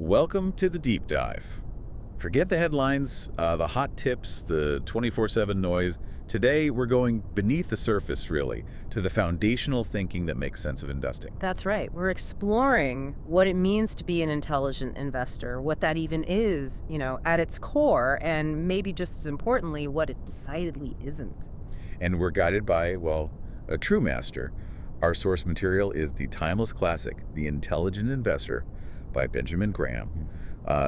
Welcome to the deep dive. Forget the headlines, the hot tips, the 24/7 noise. Today, we're going beneath the surface, really, to the foundational thinking that makes sense of investing. That's right. We're exploring what it means to be an intelligent investor, what that even is, at its core, and maybe just as importantly, what it decidedly isn't. And we're guided by, well, a true master. Our source material is the timeless classic, The Intelligent Investor by Benjamin Graham,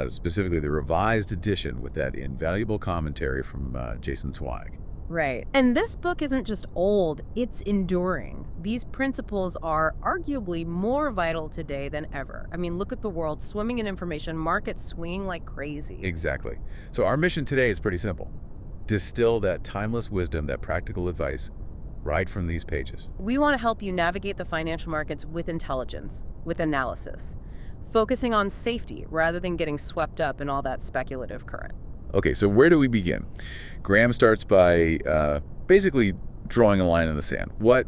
specifically the revised edition with that invaluable commentary from Jason Zweig. Right. And this book isn't just old, it's enduring. These principles are arguably more vital today than ever. I mean, look at the world swimming in information, markets swinging like crazy. Exactly. So our mission today is pretty simple. Distill that timeless wisdom, that practical advice, right from these pages. We want to help you navigate the financial markets with intelligence, with analysis, focusing on safety rather than getting swept up in all that speculative current. Okay, so where do we begin? Graham starts by basically drawing a line in the sand. What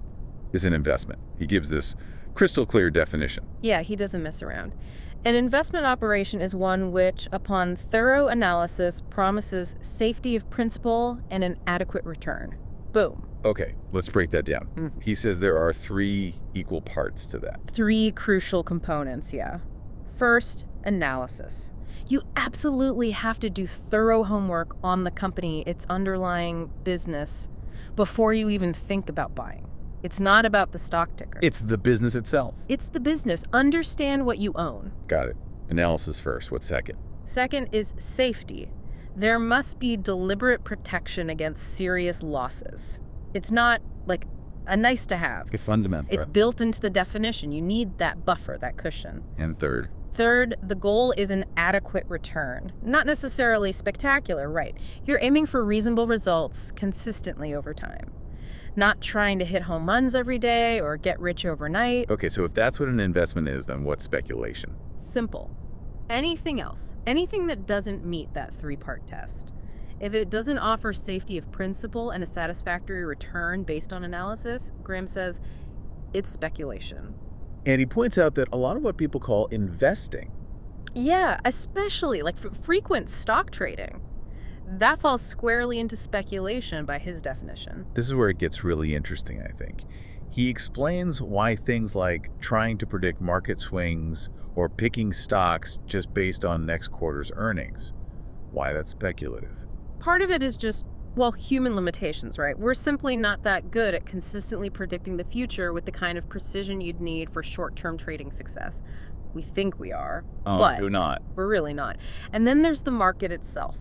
is an investment? He gives this crystal clear definition. Yeah, he doesn't mess around. An investment operation is one which, upon thorough analysis, promises safety of principal and an adequate return. Boom. Okay, let's break that down. He says there are three equal parts to that. Three crucial components, yeah. First, analysis. You absolutely have to do thorough homework on the company, its underlying business, before you even think about buying. It's not about the stock ticker. It's the business itself. It's the business. Understand what you own. Got it. Analysis first. What's second? Second is safety. There must be deliberate protection against serious losses. It's not like a nice to have. It's fundamental. It's built into the definition. You need that buffer, that cushion. And third? Third, the goal is an adequate return. Not necessarily spectacular, right? You're aiming for reasonable results consistently over time. Not trying to hit home runs every day or get rich overnight. Okay, so if that's what an investment is, then what's speculation? Simple. Anything else, anything that doesn't meet that three-part test. If it doesn't offer safety of principal and a satisfactory return based on analysis, Graham says it's speculation. And he points out that a lot of what people call investing. Yeah, especially like frequent stock trading. That falls squarely into speculation by his definition. This is where it gets really interesting, I think. He explains why things like trying to predict market swings or picking stocks just based on next quarter's earnings, why that's speculative. Part of it is just, well, human limitations, right? We're simply not that good at consistently predicting the future with the kind of precision you'd need for short-term trading success. We think we are, but do not. We're really not. And then there's the market itself.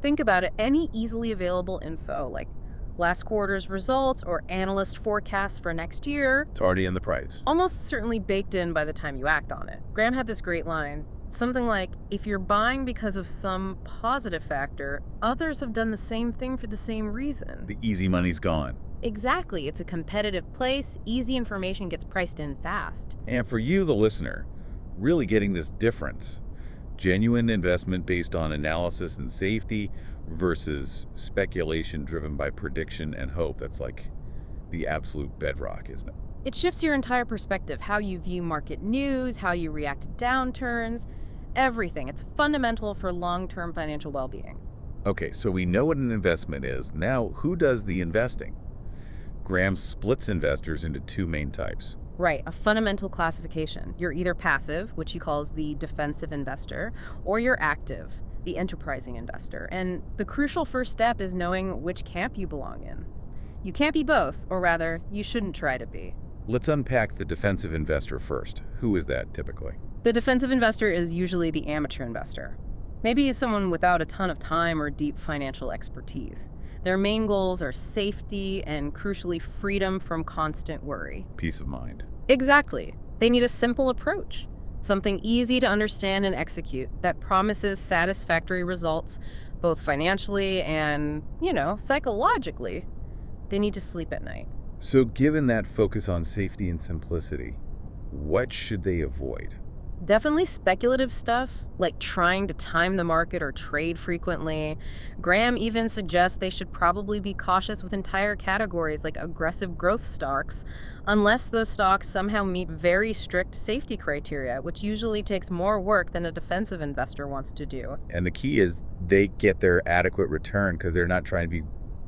Think about it. Any easily available info, like last quarter's results or analyst forecasts for next year, It's already in the price. almost certainly baked in by the time you act on it. Graham had this great line. Something like, if you're buying because of some positive factor, others have done the same thing for the same reason. The easy money's gone. Exactly. It's a competitive place. Easy information gets priced in fast. And for you, the listener, really getting this difference, genuine investment based on analysis and safety versus speculation driven by prediction and hope, that's like the absolute bedrock, isn't it? It shifts your entire perspective, how you view market news, how you react to downturns, everything. It's fundamental for long-term financial well-being. Okay, so we know what an investment is. Now, who does the investing? Graham splits investors into two main types. Right, a fundamental classification. You're either passive, which he calls the defensive investor, or you're active, the enterprising investor. And the crucial first step is knowing which camp you belong in. You can't be both, or rather, you shouldn't try to be. Let's unpack the defensive investor first. Who is that typically? The defensive investor is usually the amateur investor. Maybe someone without a ton of time or deep financial expertise. Their main goals are safety and, crucially, freedom from constant worry. Peace of mind. Exactly. They need a simple approach, something easy to understand and execute that promises satisfactory results, both financially and, psychologically. They need to sleep at night. So given that focus on safety and simplicity, what should they avoid? Definitely speculative stuff, like trying to time the market or trade frequently. Graham even suggests they should probably be cautious with entire categories like aggressive growth stocks, unless those stocks somehow meet very strict safety criteria, which usually takes more work than a defensive investor wants to do. And the key is they get their adequate return because they're not trying to be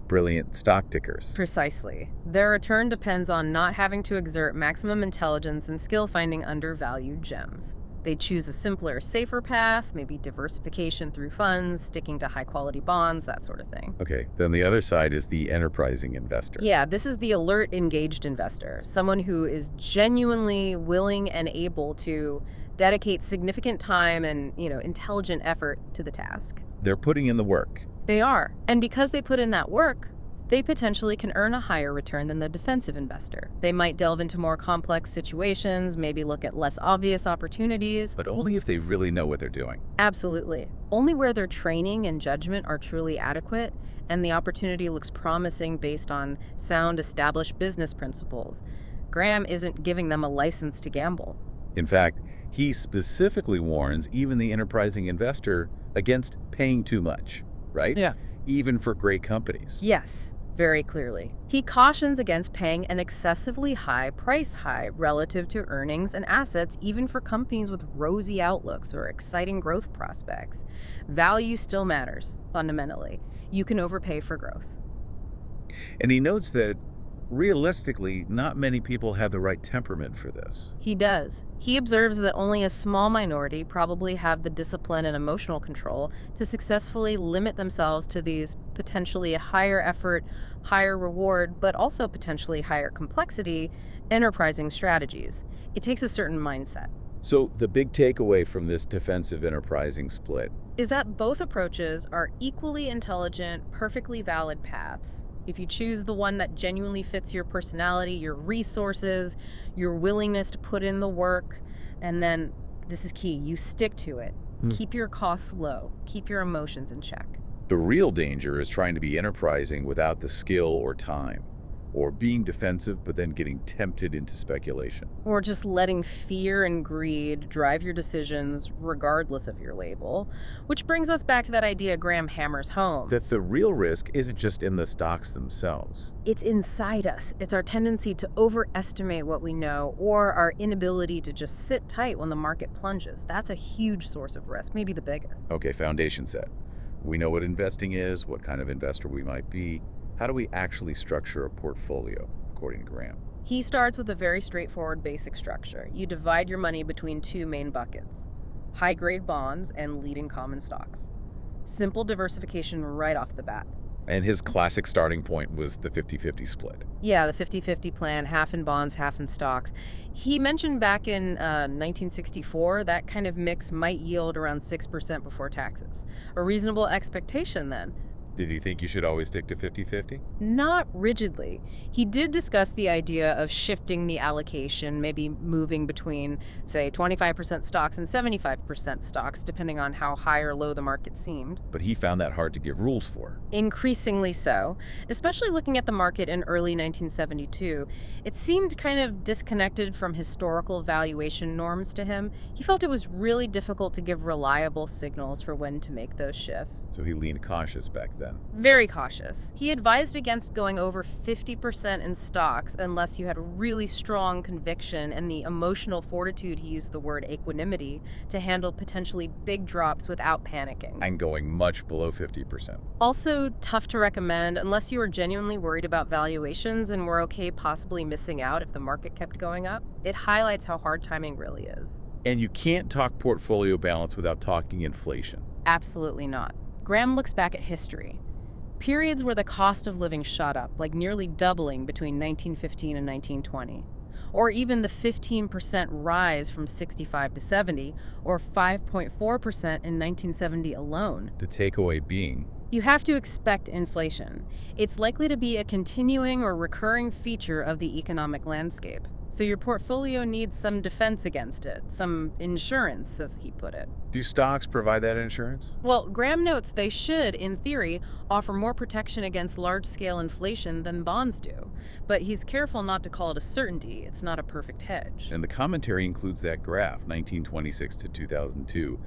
brilliant stock tickers. Precisely. Their return depends on not having to exert maximum intelligence and skill finding undervalued gems. They choose a simpler, safer path, maybe diversification through funds, sticking to high-quality bonds, that sort of thing. Okay, then the other side is the enterprising investor. Yeah, this is the alert, engaged investor, someone who is genuinely willing and able to dedicate significant time and, intelligent effort to the task. They're putting in the work. They are. And because they put in that work, they potentially can earn a higher return than the defensive investor. They might delve into more complex situations, maybe look at less obvious opportunities. But only if they really know what they're doing. Absolutely. Only where their training and judgment are truly adequate and the opportunity looks promising based on sound, established business principles. Graham isn't giving them a license to gamble. In fact, he specifically warns even the enterprising investor against paying too much, right? Yeah. Even for great companies. Yes, very clearly. He cautions against paying an excessively high price relative to earnings and assets, even for companies with rosy outlooks or exciting growth prospects. Value still matters, fundamentally. You can overpay for growth. And he notes that realistically, not many people have the right temperament for this. He does. He observes that only a small minority probably have the discipline and emotional control to successfully limit themselves to these potentially higher effort, higher reward, but also potentially higher complexity enterprising strategies. It takes a certain mindset. So the big takeaway from this defensive enterprising split Is that both approaches are equally intelligent, perfectly valid paths. If you choose the one that genuinely fits your personality, your resources, your willingness to put in the work, and then, this is key, you stick to it. Keep your costs low. Keep your emotions in check. The real danger is trying to be enterprising without the skill or time, or being defensive but then getting tempted into speculation. Or just letting fear and greed drive your decisions regardless of your label. Which brings us back to that idea Graham hammers home. That the real risk isn't just in the stocks themselves. It's inside us. It's our tendency to overestimate what we know or our inability to just sit tight when the market plunges. That's a huge source of risk, maybe the biggest. Okay, foundation set. We know what investing is, what kind of investor we might be. How do we actually structure a portfolio, according to Graham? He starts with a very straightforward basic structure. You divide your money between two main buckets: high-grade bonds and leading common stocks. Simple diversification right off the bat. And his classic starting point was the 50-50 split. Yeah, the 50-50 plan, half in bonds, half in stocks. He mentioned back in 1964 that kind of mix might yield around 6% before taxes. A reasonable expectation then. Did he think you should always stick to 50-50? Not rigidly. He did discuss the idea of shifting the allocation, maybe moving between, say, 25% stocks and 75% stocks, depending on how high or low the market seemed. But he found that hard to give rules for. Increasingly so, especially looking at the market in early 1972. It seemed kind of disconnected from historical valuation norms to him. He felt it was really difficult to give reliable signals for when to make those shifts. So he leaned cautious back then. Very cautious. He advised against going over 50% in stocks unless you had a really strong conviction and the emotional fortitude, he used the word equanimity, to handle potentially big drops without panicking. And going much below 50%. Also tough to recommend unless you are genuinely worried about valuations and were okay possibly missing out if the market kept going up. It highlights how hard timing really is. And you can't talk portfolio balance without talking inflation. Absolutely not. Graham looks back at history. Periods where the cost of living shot up, like nearly doubling between 1915 and 1920. Or even the 15% rise from 65 to 70, or 5.4% in 1970 alone. The takeaway being, you have to expect inflation. It's likely to be a continuing or recurring feature of the economic landscape. So your portfolio needs some defense against it, some insurance, as he put it. Do stocks provide that insurance? Well, Graham notes they should, in theory, offer more protection against large-scale inflation than bonds do. But he's careful not to call it a certainty. It's not a perfect hedge. And the commentary includes that graph, 1926 to 2002,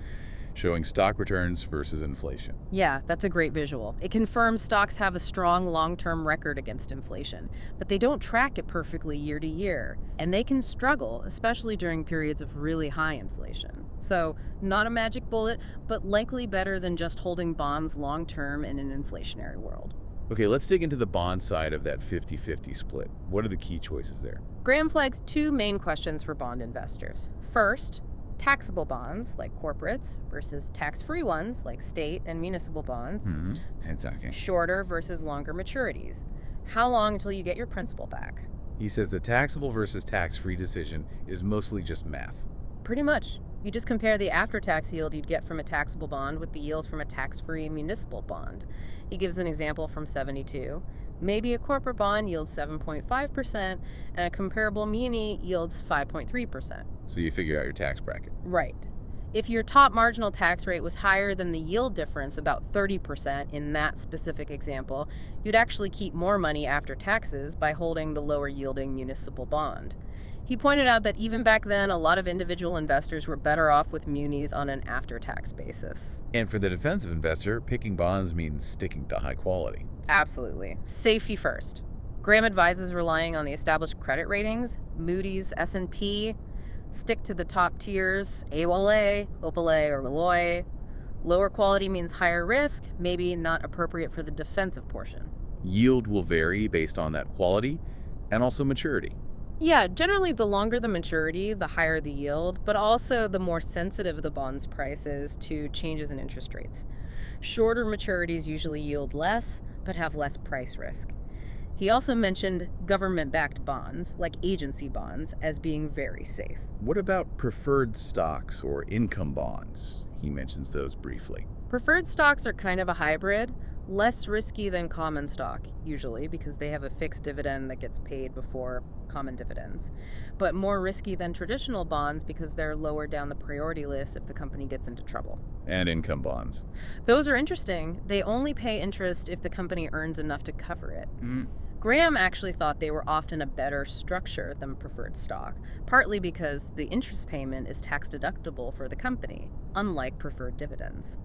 showing stock returns versus inflation. Yeah, that's a great visual. It confirms stocks have a strong long-term record against inflation, but they don't track it perfectly year to year, and they can struggle, especially during periods of really high inflation. So, not a magic bullet, but likely better than just holding bonds long-term in an inflationary world. Okay, let's dig into the bond side of that 50-50 split. What are the key choices there? Graham flags two main questions for bond investors. First, taxable bonds, like corporates, versus tax-free ones, like state and municipal bonds. Exactly. Shorter versus longer maturities. How long until you get your principal back? He says the taxable versus tax-free decision is mostly just math. Pretty much. You just compare the after-tax yield you'd get from a taxable bond with the yield from a tax-free municipal bond. He gives an example from 72. Maybe a corporate bond yields 7.5% and a comparable muni yields 5.3%. So you figure out your tax bracket. Right. If your top marginal tax rate was higher than the yield difference, about 30% in that specific example, you'd actually keep more money after taxes by holding the lower yielding municipal bond. He pointed out that even back then, a lot of individual investors were better off with munis on an after-tax basis. And for the defensive investor, picking bonds means sticking to high quality. Absolutely. Safety first. Graham advises relying on the established credit ratings, Moody's, S&P. Stick to the top tiers, AAA, OPA, or Malloy. Lower quality means higher risk, maybe not appropriate for the defensive portion. Yield will vary based on that quality and also maturity. Yeah, generally the longer the maturity, the higher the yield, but also the more sensitive the bond's price is to changes in interest rates. Shorter maturities usually yield less, but have less price risk. He also mentioned government-backed bonds, like agency bonds, as being very safe. What about preferred stocks or income bonds? He mentions those briefly. Preferred stocks are kind of a hybrid, less risky than common stock, usually, because they have a fixed dividend that gets paid before common dividends, but more risky than traditional bonds because they're lower down the priority list if the company gets into trouble. And income bonds. Those are interesting. They only pay interest if the company earns enough to cover it. Graham actually thought they were often a better structure than preferred stock, partly because the interest payment is tax deductible for the company, unlike preferred dividends.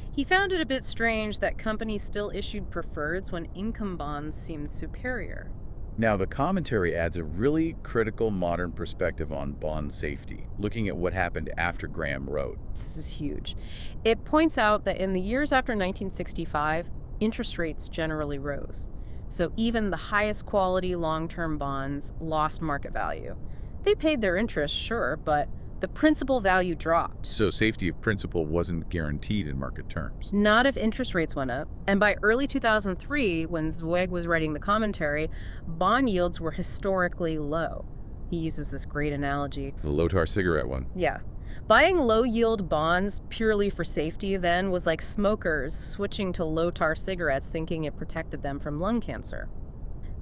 He found it a bit strange that companies still issued preferreds when income bonds seemed superior. Now, the commentary adds a really critical modern perspective on bond safety, looking at what happened after Graham wrote. This is huge. It points out that in the years after 1965, interest rates generally rose. So even the highest quality long-term bonds lost market value. They paid their interest, sure, but the principal value dropped. So safety of principal wasn't guaranteed in market terms. Not if interest rates went up. And by early 2003, when Zweig was writing the commentary, bond yields were historically low. He uses this great analogy. The low-tar cigarette one. Yeah. Buying low-yield bonds purely for safety then was like smokers switching to low-tar cigarettes thinking it protected them from lung cancer.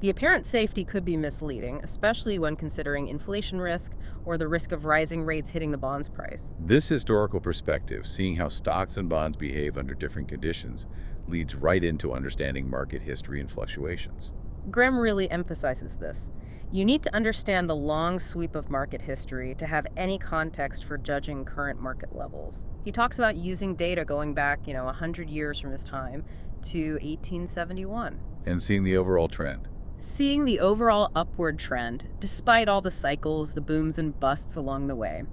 The apparent safety could be misleading, especially when considering inflation risk or the risk of rising rates hitting the bond's price. This historical perspective, seeing how stocks and bonds behave under different conditions, leads right into understanding market history and fluctuations. Graham really emphasizes this. You need to understand the long sweep of market history to have any context for judging current market levels. He talks about using data going back, 100 years from his time to 1871. And seeing the overall trend. Seeing the overall upward trend, despite all the cycles, the booms and busts along the way.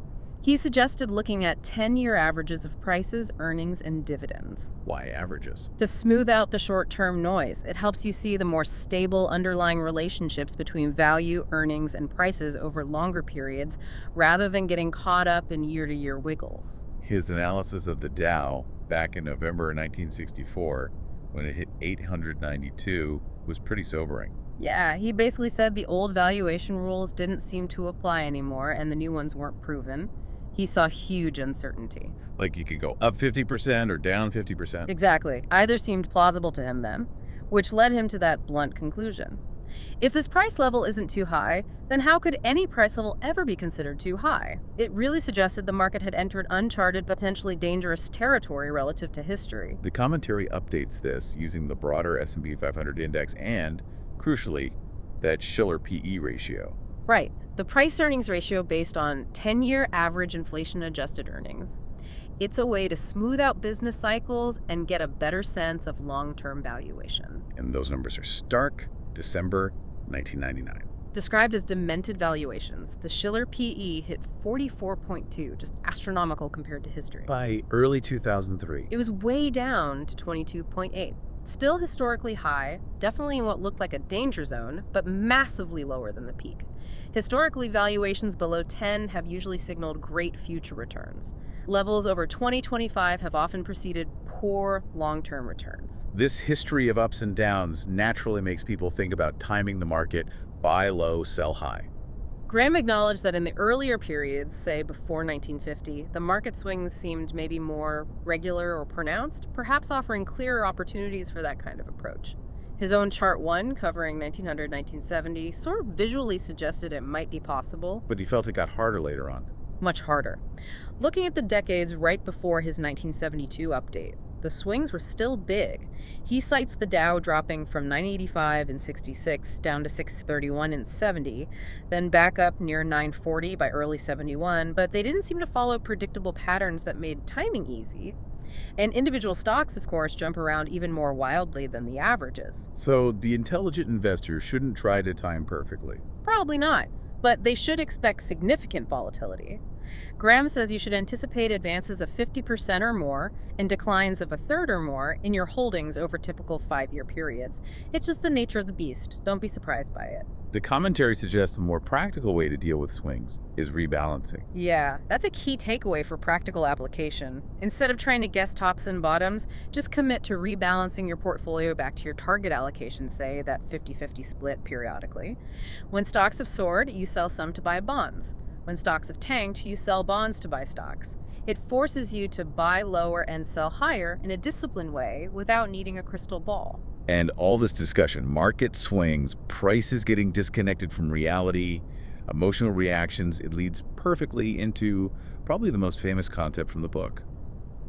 He suggested looking at 10-year averages of prices, earnings, and dividends. Why averages? To smooth out the short-term noise. It helps you see the more stable underlying relationships between value, earnings, and prices over longer periods, rather than getting caught up in year-to-year wiggles. His analysis of the Dow back in November 1964, when it hit 892, was pretty sobering. Yeah, he basically said the old valuation rules didn't seem to apply anymore and the new ones weren't proven. He saw huge uncertainty. Like you could go up 50% or down 50%. Exactly. Either seemed plausible to him then, which led him to that blunt conclusion. If this price level isn't too high, then how could any price level ever be considered too high? It really suggested the market had entered uncharted, potentially dangerous territory relative to history. The commentary updates this using the broader S&P 500 index and, crucially, that Shiller PE ratio. Right, the price-earnings ratio based on 10-year average inflation-adjusted earnings. It's a way to smooth out business cycles and get a better sense of long-term valuation. And those numbers are stark: December 1999. Described as demented valuations, the Shiller PE hit 44.2, just astronomical compared to history. By early 2003. It was way down to 22.8. Still historically high, definitely in what looked like a danger zone, but massively lower than the peak. Historically, valuations below 10 have usually signaled great future returns. Levels over 2025 have often preceded poor long-term returns. This history of ups and downs naturally makes people think about timing the market: buy low, sell high. Graham acknowledged that in the earlier periods, say before 1950, the market swings seemed maybe more regular or pronounced, perhaps offering clearer opportunities for that kind of approach. His own Chart 1, covering 1900-1970, sort of visually suggested it might be possible. But he felt it got harder later on. Much harder. Looking at the decades right before his 1972 update, the swings were still big. He cites the Dow dropping from 985 in 66 down to 631 in 70, then back up near 940 by early 71, but they didn't seem to follow predictable patterns that made timing easy. And individual stocks, of course, jump around even more wildly than the averages. So the intelligent investor shouldn't try to time perfectly. Probably not, but they should expect significant volatility. Graham says you should anticipate advances of 50% or more and declines of a third or more in your holdings over typical 5-year periods. It's just the nature of the beast. Don't be surprised by it. The commentary suggests a more practical way to deal with swings is rebalancing. Yeah, that's a key takeaway for practical application. Instead of trying to guess tops and bottoms, just commit to rebalancing your portfolio back to your target allocation, say that 50-50 split periodically. When stocks have soared, you sell some to buy bonds. When stocks have tanked, you sell bonds to buy stocks. It forces you to buy lower and sell higher in a disciplined way without needing a crystal ball. And all this discussion, market swings, prices getting disconnected from reality, emotional reactions, it leads perfectly into probably the most famous concept from the book,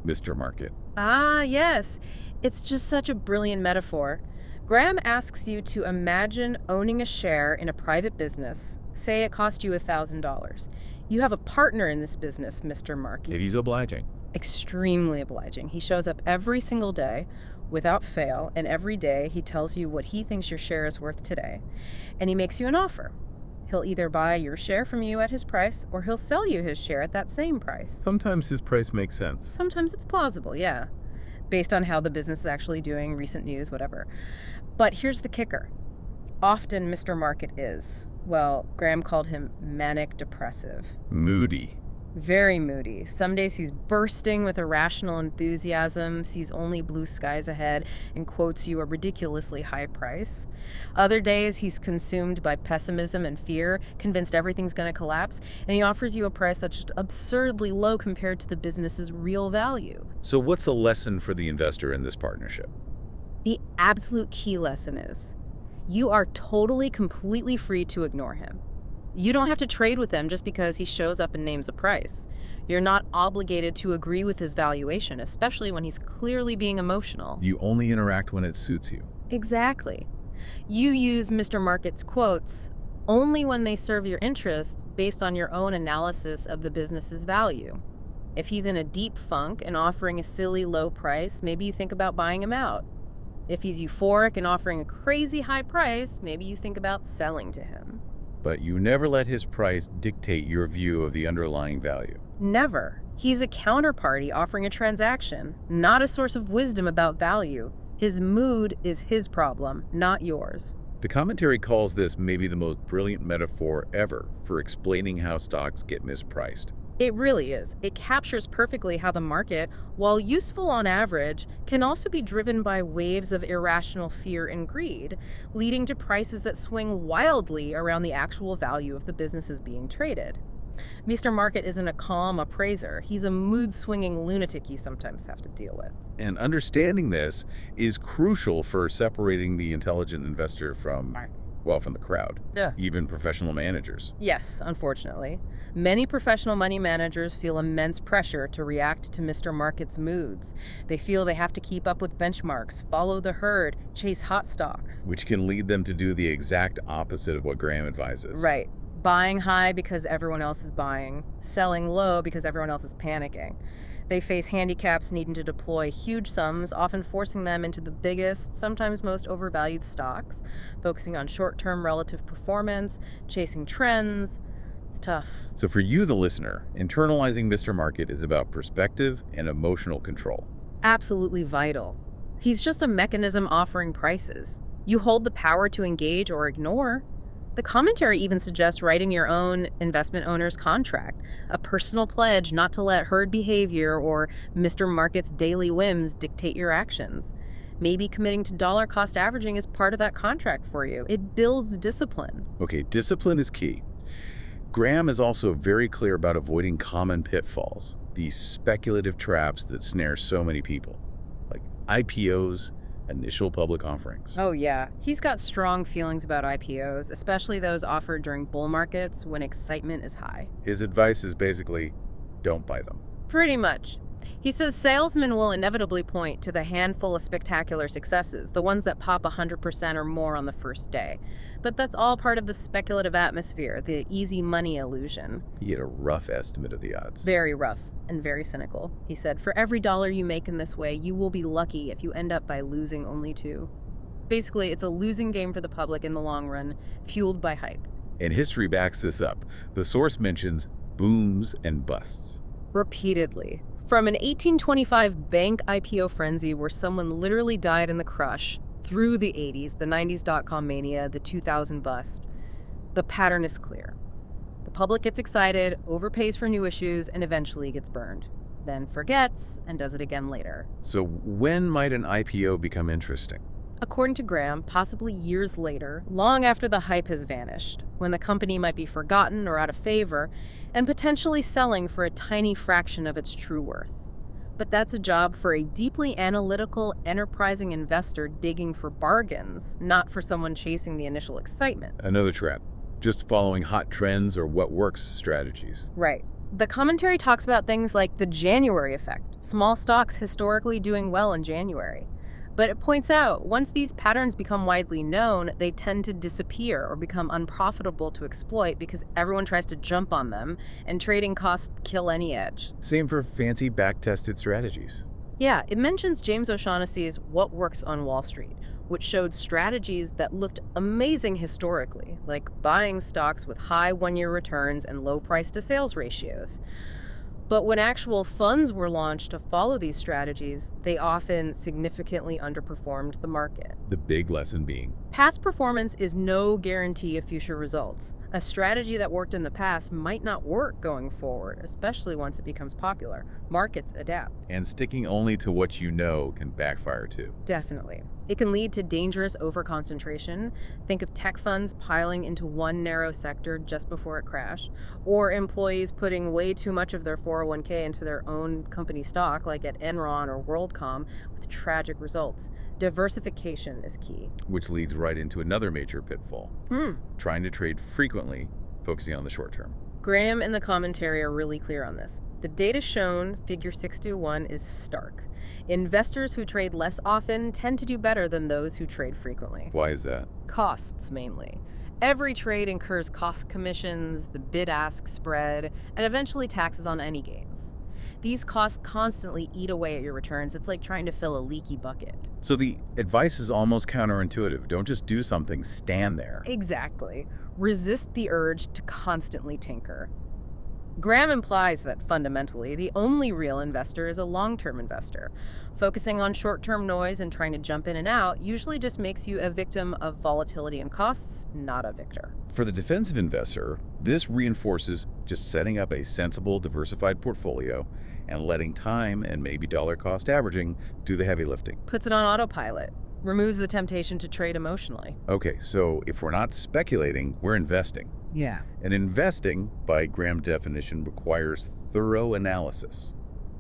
Mr. Market. Ah, yes. It's just such a brilliant metaphor. Graham asks you to imagine owning a share in a private business. Say it cost you $1,000. You have a partner in this business, Mr. Market. And he's obliging. Extremely obliging. He shows up every single day without fail, and every day he tells you what he thinks your share is worth today. And he makes you an offer. He'll either buy your share from you at his price, or he'll sell you his share at that same price. Sometimes his price makes sense. Sometimes it's plausible, yeah, based on how the business is actually doing, recent news, whatever. But here's the kicker. Often Mr. Market is, well, Graham called him manic depressive. Moody. Very moody. Some days he's bursting with irrational enthusiasm, sees only blue skies ahead, and quotes you a ridiculously high price. Other days he's consumed by pessimism and fear, convinced everything's going to collapse, and he offers you a price that's just absurdly low compared to the business's real value. So what's the lesson for the investor in this partnership? The absolute key lesson is, you are totally, completely free to ignore him. You don't have to trade with him just because he shows up and names a price. You're not obligated to agree with his valuation, especially when he's clearly being emotional. You only interact when it suits you. Exactly. You use Mr. Market's quotes only when they serve your interest based on your own analysis of the business's value. If he's in a deep funk and offering a silly low price, maybe you think about buying him out. If he's euphoric and offering a crazy high price, maybe you think about selling to him. But you never let his price dictate your view of the underlying value. Never. He's a counterparty offering a transaction, not a source of wisdom about value. His mood is his problem, not yours. The commentary calls this maybe the most brilliant metaphor ever for explaining how stocks get mispriced. It really is. It captures perfectly how the market, while useful on average, can also be driven by waves of irrational fear and greed, leading to prices that swing wildly around the actual value of the businesses being traded. Mr. Market isn't a calm appraiser. He's a mood-swinging lunatic you sometimes have to deal with. And understanding this is crucial for separating the intelligent investor from Well, from the crowd. Yeah. Even professional managers. Yes, unfortunately. Many professional money managers feel immense pressure to react to Mr. Market's moods. They feel they have to keep up with benchmarks, follow the herd, chase hot stocks. Which can lead them to do the exact opposite of what Graham advises. Right. Buying high because everyone else is buying, selling low because everyone else is panicking. They face handicaps needing to deploy huge sums, often forcing them into the biggest, sometimes most overvalued stocks, focusing on short-term relative performance, chasing trends. It's tough. So for you, the listener, internalizing Mr. Market is about perspective and emotional control. Absolutely vital. He's just a mechanism offering prices. You hold the power to engage or ignore. The commentary even suggests writing your own investment owner's contract, a personal pledge not to let herd behavior or Mr. Market's daily whims dictate your actions. Maybe committing to dollar cost averaging is part of that contract for you. It builds discipline. Okay, discipline is key. Graham is also very clear about avoiding common pitfalls, these speculative traps that snare so many people, like IPOs, initial public offerings. Oh yeah, he's got strong feelings about IPOs, especially those offered during bull markets when excitement is high. His advice is basically, don't buy them. Pretty much. He says salesmen will inevitably point to the handful of spectacular successes, the ones that pop 100% or more on the first day. But that's all part of the speculative atmosphere, the easy money illusion. He had a rough estimate of the odds. Very rough and very cynical. He said, for every dollar you make in this way, you will be lucky if you end up by losing only 2. Basically, it's a losing game for the public in the long run, fueled by hype. And history backs this up. The source mentions booms and busts. Repeatedly. From an 1825 bank IPO frenzy where someone literally died in the crush, through the 80s, the 90s dot-com mania, the 2000 bust, the pattern is clear. The public gets excited, overpays for new issues, and eventually gets burned. Then forgets and does it again later. So when might an IPO become interesting? According to Graham, possibly years later, long after the hype has vanished, when the company might be forgotten or out of favor, and potentially selling for a tiny fraction of its true worth. But that's a job for a deeply analytical, enterprising investor digging for bargains, not for someone chasing the initial excitement. Another trap. Just following hot trends or what works strategies. Right. The commentary talks about things like the January effect, small stocks historically doing well in January. But it points out, once these patterns become widely known, they tend to disappear or become unprofitable to exploit because everyone tries to jump on them, and trading costs kill any edge. Same for fancy back-tested strategies. Yeah, it mentions James O'Shaughnessy's What Works on Wall Street, which showed strategies that looked amazing historically, like buying stocks with high one-year returns and low price-to-sales ratios. But when actual funds were launched to follow these strategies, they often significantly underperformed the market. The big lesson being, past performance is no guarantee of future results. A strategy that worked in the past might not work going forward, especially once it becomes popular. Markets adapt. And sticking only to what you know can backfire too. Definitely. It can lead to dangerous overconcentration. Think of tech funds piling into one narrow sector just before it crashed, or employees putting way too much of their 401k into their own company stock, like at Enron or WorldCom, with tragic results. Diversification is key. Which leads right into another major pitfall. Trying to trade frequently, focusing on the short term. Graham and the commentary are really clear on this. The data shown, figure 621, is stark. Investors who trade less often tend to do better than those who trade frequently. Why is that? Costs, mainly. Every trade incurs cost commissions, the bid-ask spread, and eventually taxes on any gains. These costs constantly eat away at your returns. It's like trying to fill a leaky bucket. So the advice is almost counterintuitive. Don't just do something, stand there. Exactly. Resist the urge to constantly tinker. Graham implies that, fundamentally, the only real investor is a long-term investor. Focusing on short-term noise and trying to jump in and out usually just makes you a victim of volatility and costs, not a victor. For the defensive investor, this reinforces just setting up a sensible, diversified portfolio and letting time and maybe dollar cost averaging do the heavy lifting. Puts it on autopilot. Removes the temptation to trade emotionally. Okay, so if we're not speculating, we're investing. Yeah. And investing, by Graham's definition, requires thorough analysis.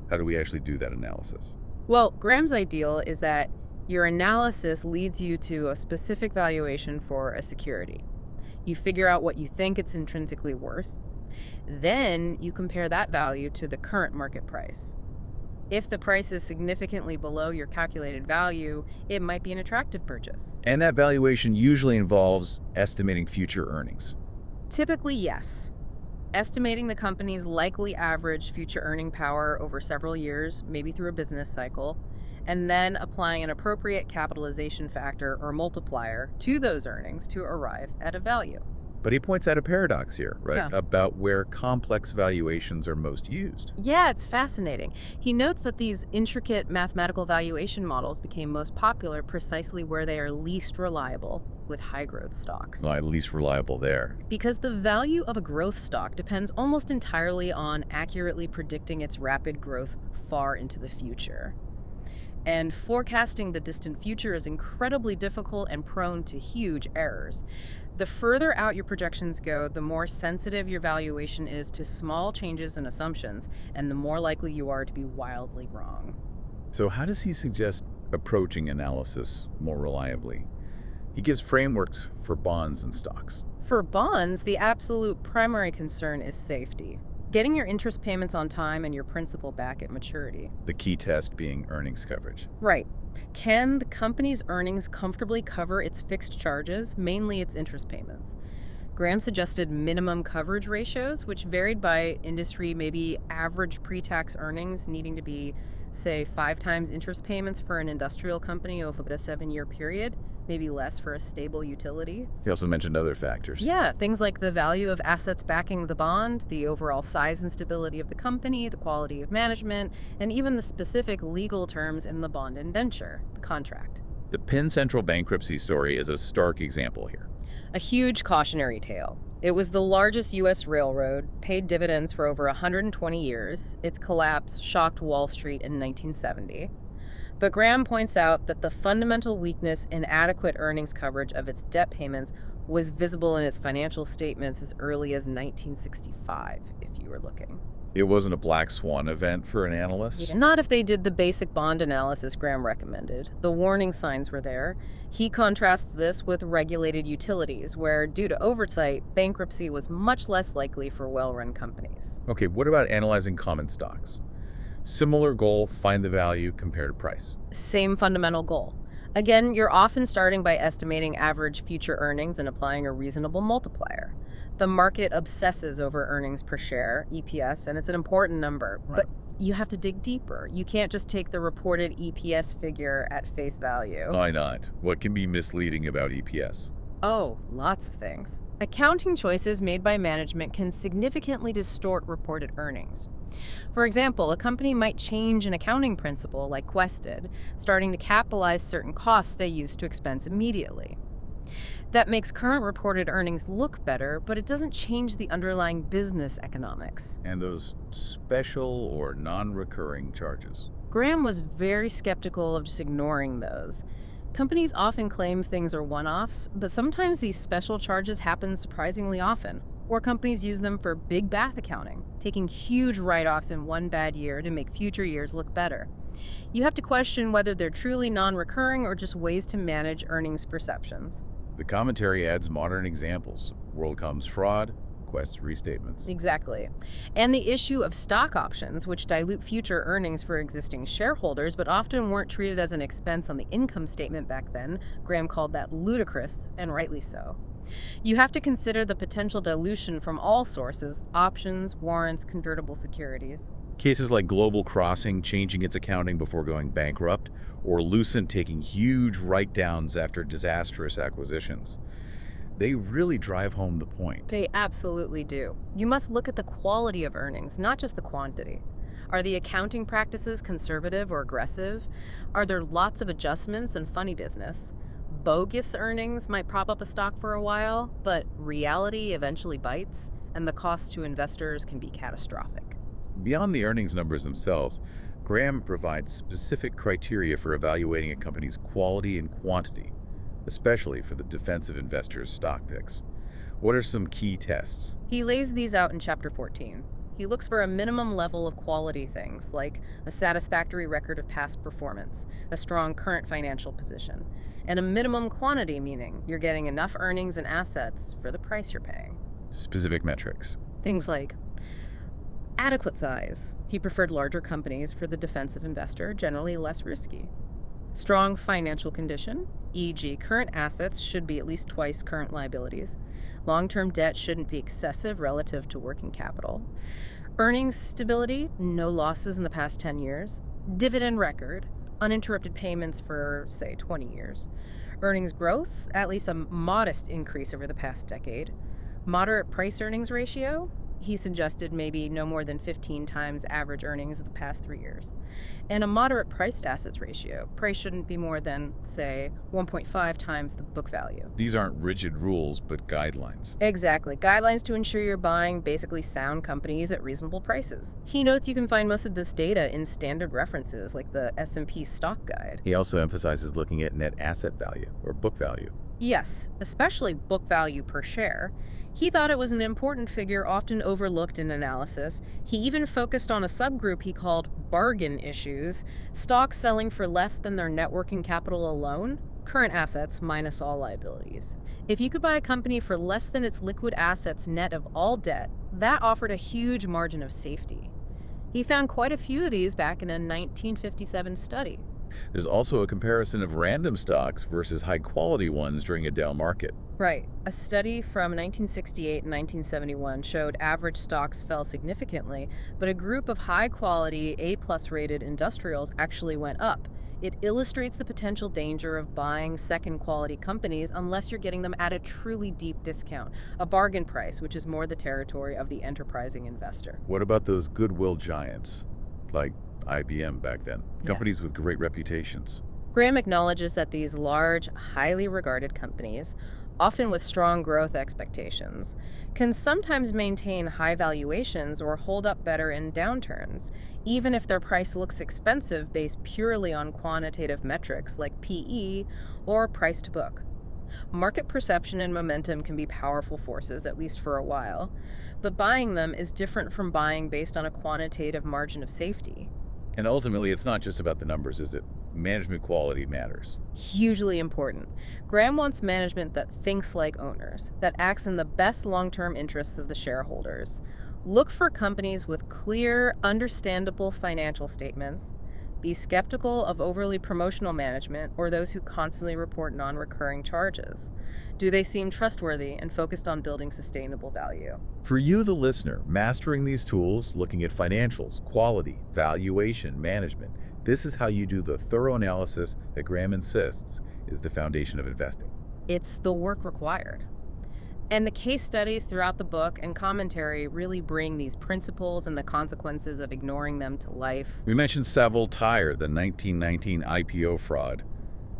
How do we actually do that analysis? Well, Graham's ideal is that Your analysis leads you to a specific valuation for a security. You figure out what you think it's intrinsically worth. Then you compare that value to the current market price. If the price is significantly below your calculated value, it might be an attractive purchase. And that valuation usually involves estimating future earnings. Typically, yes. Estimating the company's likely average future earning power over several years, maybe through a business cycle, and then applying an appropriate capitalization factor or multiplier to those earnings to arrive at a value. But he points out a paradox here, right? Yeah. About where complex valuations are most used. Yeah, it's fascinating. He notes that these intricate mathematical valuation models became most popular precisely where they are least reliable with high-growth stocks. Well, at least reliable there. Because the value of a growth stock depends almost entirely on accurately predicting its rapid growth far into the future. And forecasting the distant future is incredibly difficult and prone to huge errors. The further out your projections go, the more sensitive your valuation is to small changes in assumptions, and the more likely you are to be wildly wrong. So how does he suggest approaching analysis more reliably? He gives frameworks for bonds and stocks. For bonds, the absolute primary concern is safety. Getting your interest payments on time and your principal back at maturity. The key test being earnings coverage. Right. Can the company's earnings comfortably cover its fixed charges, mainly its interest payments? Graham suggested minimum coverage ratios, which varied by industry, maybe average pre-tax earnings needing to be, say, 5 times interest payments for an industrial company over a 7-year period, maybe less for a stable utility. He also mentioned other factors. Yeah, things like the value of assets backing the bond, the overall size and stability of the company, the quality of management, and even the specific legal terms in the bond indenture, the contract. The Penn Central bankruptcy story is a stark example here. A huge cautionary tale. It was the largest U.S. railroad, paid dividends for over 120 years. Its collapse shocked Wall Street in 1970. But Graham points out that the fundamental weakness in adequate earnings coverage of its debt payments was visible in its financial statements as early as 1965, if you were looking. It wasn't a black swan event for an analyst? Yeah, not if they did the basic bond analysis Graham recommended. The warning signs were there. He contrasts this with regulated utilities, where, due to oversight, bankruptcy was much less likely for well-run companies. Okay, what about analyzing common stocks? Similar goal, find the value, compare to price. Same fundamental goal. Again, you're often starting by estimating average future earnings and applying a reasonable multiplier. The market obsesses over earnings per share, EPS, and it's an important number. Right. But you have to dig deeper. You can't just take the reported EPS figure at face value. Why not? What can be misleading about EPS? Oh, lots of things. Accounting choices made by management can significantly distort reported earnings. For example, a company might change an accounting principle, like Quest did, starting to capitalize certain costs they used to expense immediately. That makes current reported earnings look better, but it doesn't change the underlying business economics. And those special or non-recurring charges. Graham was very skeptical of just ignoring those. Companies often claim things are one-offs, but sometimes these special charges happen surprisingly often. Or companies use them for big bath accounting, taking huge write-offs in one bad year to make future years look better. You have to question whether they're truly non-recurring or just ways to manage earnings perceptions. The commentary adds modern examples. WorldCom's fraud, Quest's restatements. Exactly. And the issue of stock options, which dilute future earnings for existing shareholders, but often weren't treated as an expense on the income statement back then. Graham called that ludicrous, and rightly so. You have to consider the potential dilution from all sources: options, warrants, convertible securities. Cases like Global Crossing changing its accounting before going bankrupt, or Lucent taking huge write-downs after disastrous acquisitions. They really drive home the point. They absolutely do. You must look at the quality of earnings, not just the quantity. Are the accounting practices conservative or aggressive? Are there lots of adjustments and funny business? Bogus earnings might prop up a stock for a while, but reality eventually bites, and the cost to investors can be catastrophic. Beyond the earnings numbers themselves, Graham provides specific criteria for evaluating a company's quality and quantity, especially for the defensive investors' stock picks. What are some key tests? He lays these out in Chapter 14. He looks for a minimum level of quality things, like a satisfactory record of past performance, a strong current financial position, and a minimum quantity, meaning you're getting enough earnings and assets for the price you're paying. Specific metrics. Things like adequate size. He preferred larger companies for the defensive investor, generally less risky. Strong financial condition, e.g., current assets should be at least twice current liabilities. Long-term debt shouldn't be excessive relative to working capital. Earnings stability, no losses in the past 10 years. Dividend record, uninterrupted payments for, say, 20 years. Earnings growth, at least a modest increase over the past decade. Moderate price-earnings ratio, he suggested maybe no more than 15 times average earnings of the past 3 years. And a moderate price-to-assets ratio. Price shouldn't be more than, say, 1.5 times the book value. These aren't rigid rules, but guidelines. Exactly. Guidelines to ensure you're buying basically sound companies at reasonable prices. He notes you can find most of this data in standard references like the S&P Stock Guide. He also emphasizes looking at net asset value, or book value. Yes, especially book value per share. He thought it was an important figure often overlooked in analysis. He even focused on a subgroup he called bargain issues, stocks selling for less than their net working capital alone, current assets minus all liabilities. If you could buy a company for less than its liquid assets net of all debt, that offered a huge margin of safety. He found quite a few of these back in a 1957 study. There's also a comparison of random stocks versus high-quality ones during a down market. Right. A study from 1968 and 1971 showed average stocks fell significantly, but a group of high-quality, A-plus rated industrials actually went up. It illustrates the potential danger of buying second-quality companies unless you're getting them at a truly deep discount, a bargain price, which is more the territory of the enterprising investor. What about those goodwill giants, like IBM back then? Companies with great reputations. Graham acknowledges that these large, highly regarded companies, often with strong growth expectations, can sometimes maintain high valuations or hold up better in downturns, even if their price looks expensive based purely on quantitative metrics like PE or price to book. Market perception and momentum can be powerful forces, at least for a while, but buying them is different from buying based on a quantitative margin of safety. And ultimately, it's not just about the numbers, is it? Management quality matters. Hugely important. Graham wants management that thinks like owners, that acts in the best long-term interests of the shareholders. Look for companies with clear, understandable financial statements. Be skeptical of overly promotional management or those who constantly report non-recurring charges. Do they seem trustworthy and focused on building sustainable value? For you, the listener, mastering these tools, looking at financials, quality, valuation, management, this is how you do the thorough analysis that Graham insists is the foundation of investing. It's the work required. And the case studies throughout the book and commentary really bring these principles and the consequences of ignoring them to life. We mentioned Savile Tire, the 1919 IPO fraud.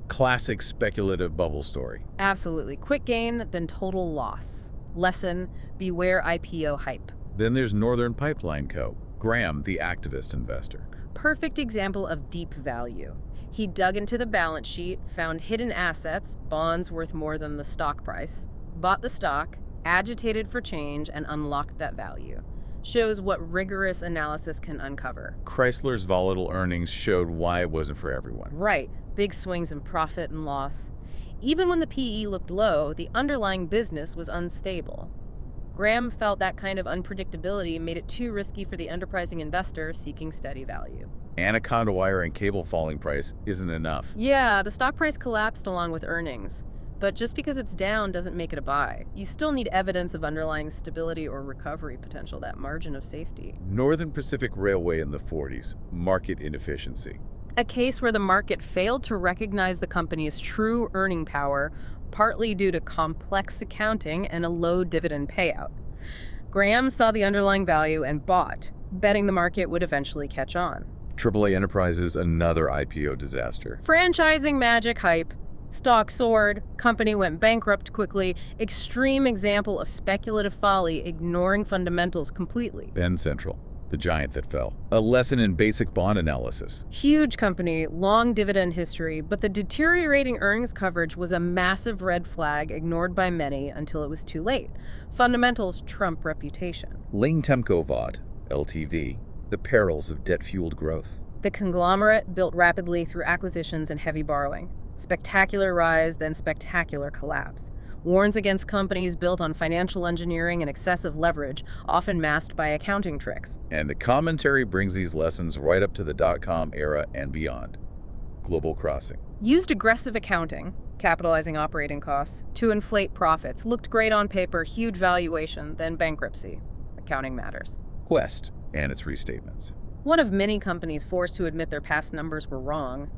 Classic speculative bubble story. Absolutely. Quick gain, then total loss. Lesson, beware IPO hype. Then there's Northern Pipeline Co., Graham, the activist investor. Perfect example of deep value. He dug into the balance sheet, found hidden assets, bonds worth more than the stock price, bought the stock, agitated for change, and unlocked that value. Shows what rigorous analysis can uncover. Chrysler's volatile earnings showed why it wasn't for everyone. Right. Big swings in profit and loss. Even when the PE looked low, the underlying business was unstable. Graham felt that kind of unpredictability made it too risky for the enterprising investor seeking steady value. Anaconda wire and cable falling price isn't enough. Yeah, the stock price collapsed along with earnings. But just because it's down doesn't make it a buy. You still need evidence of underlying stability or recovery potential, that margin of safety. Northern Pacific Railway in the 40s, market inefficiency. A case where the market failed to recognize the company's true earning power, partly due to complex accounting and a low dividend payout. Graham saw the underlying value and bought, betting the market would eventually catch on. AAA Enterprises, another IPO disaster. Franchising magic hype. Stock soared, company went bankrupt quickly, extreme example of speculative folly ignoring fundamentals completely. Ben Central, the giant that fell. A lesson in basic bond analysis. Huge company, long dividend history, but the deteriorating earnings coverage was a massive red flag ignored by many until it was too late. Fundamentals trump reputation. Ling Temco Vought, LTV, the perils of debt-fueled growth. The conglomerate built rapidly through acquisitions and heavy borrowing. Spectacular rise, then spectacular collapse. Warns against companies built on financial engineering and excessive leverage, often masked by accounting tricks. And the commentary brings these lessons right up to the dot-com era and beyond. Global Crossing. Used aggressive accounting, capitalizing operating costs, to inflate profits. Looked great on paper, huge valuation, then bankruptcy. Accounting matters. Quest and its restatements. One of many companies forced to admit their past numbers were wrong.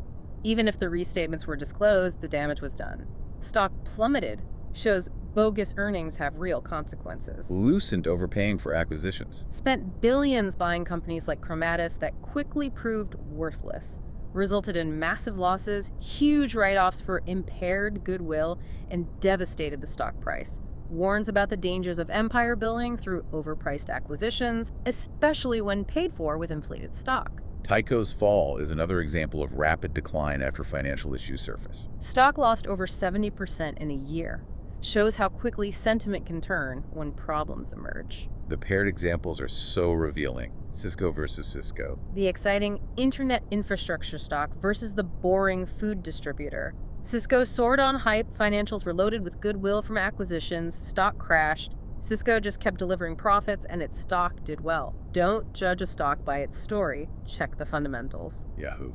Even if the restatements were disclosed, the damage was done. Stock plummeted. Shows bogus earnings have real consequences. Lucent overpaying for acquisitions. Spent billions buying companies like Chromatis that quickly proved worthless. Resulted in massive losses, huge write-offs for impaired goodwill, and devastated the stock price. Warns about the dangers of empire building through overpriced acquisitions, especially when paid for with inflated stock. Tyco's fall is another example of rapid decline after financial issues surface. Stock lost over 70% in a year. Shows how quickly sentiment can turn when problems emerge. The paired examples are so revealing. Cisco versus Cisco. The exciting internet infrastructure stock versus the boring food distributor. Cisco soared on hype, financials were loaded with goodwill from acquisitions, stock crashed. Cisco just kept delivering profits and its stock did well. Don't judge a stock by its story, check the fundamentals. Yahoo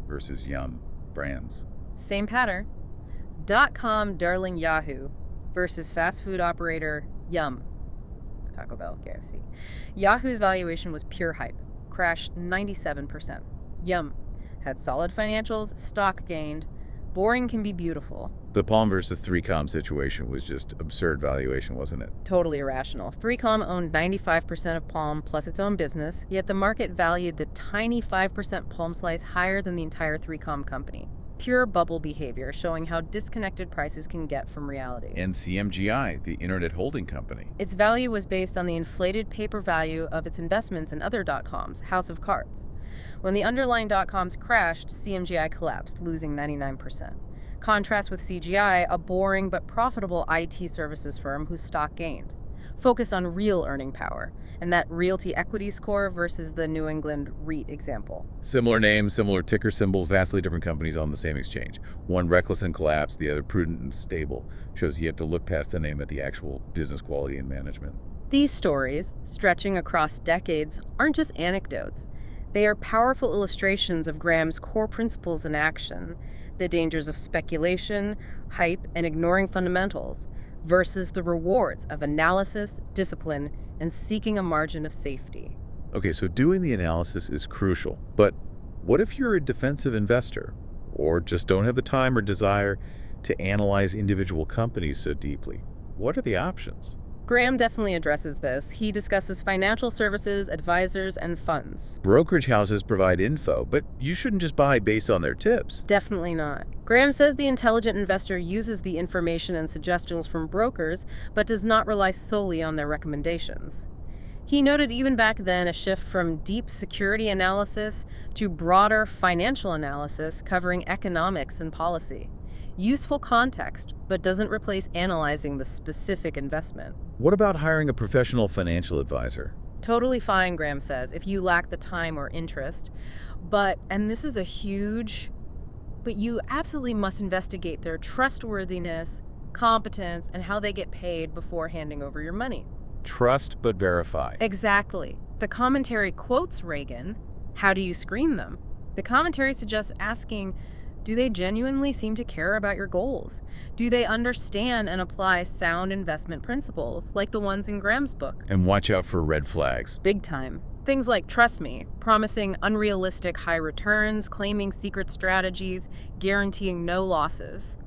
versus Yum Brands. Same pattern. .com darling Yahoo versus fast food operator Yum. Taco Bell, KFC. Yahoo's valuation was pure hype, crashed 97%. Yum had solid financials, stock gained. Boring can be beautiful. The Palm versus 3Com situation was just absurd valuation, wasn't it? Totally irrational. 3Com owned 95% of Palm plus its own business, yet the market valued the tiny 5% Palm slice higher than the entire 3Com company. Pure bubble behavior, showing how disconnected prices can get from reality. And CMGI, the internet holding company. Its value was based on the inflated paper value of its investments in other .coms, House of Cards. When the underlying .coms crashed, CMGI collapsed, losing 99%. Contrast with CGI, a boring but profitable IT services firm whose stock gained. Focus on real earning power, and that realty equity score versus the New England REIT example. Similar names, similar ticker symbols, vastly different companies on the same exchange. One reckless and collapsed, the other prudent and stable. Shows you have to look past the name at the actual business quality and management. These stories, stretching across decades, aren't just anecdotes. They are powerful illustrations of Graham's core principles in action, the dangers of speculation, hype, and ignoring fundamentals, versus the rewards of analysis, discipline, and seeking a margin of safety. Okay, so doing the analysis is crucial, but what if you're a defensive investor or just don't have the time or desire to analyze individual companies so deeply? What are the options? Graham definitely addresses this. He discusses financial services, advisors, and funds. Brokerage houses provide info, but you shouldn't just buy based on their tips. Definitely not. Graham says the intelligent investor uses the information and suggestions from brokers, but does not rely solely on their recommendations. He noted even back then a shift from deep security analysis to broader financial analysis covering economics and policy. Useful context, but doesn't replace analyzing the specific investment. What about hiring a professional financial advisor? Totally fine, Graham says, if you lack the time or interest. But, and this is a huge, but you absolutely must investigate their trustworthiness, competence, and how they get paid before handing over your money. Trust but verify. Exactly. The commentary quotes Reagan. How do you screen them? The commentary suggests asking, do they genuinely seem to care about your goals? Do they understand and apply sound investment principles, like the ones in Graham's book? And watch out for red flags. Big time. Things like trust me, promising unrealistic high returns, claiming secret strategies, guaranteeing no losses.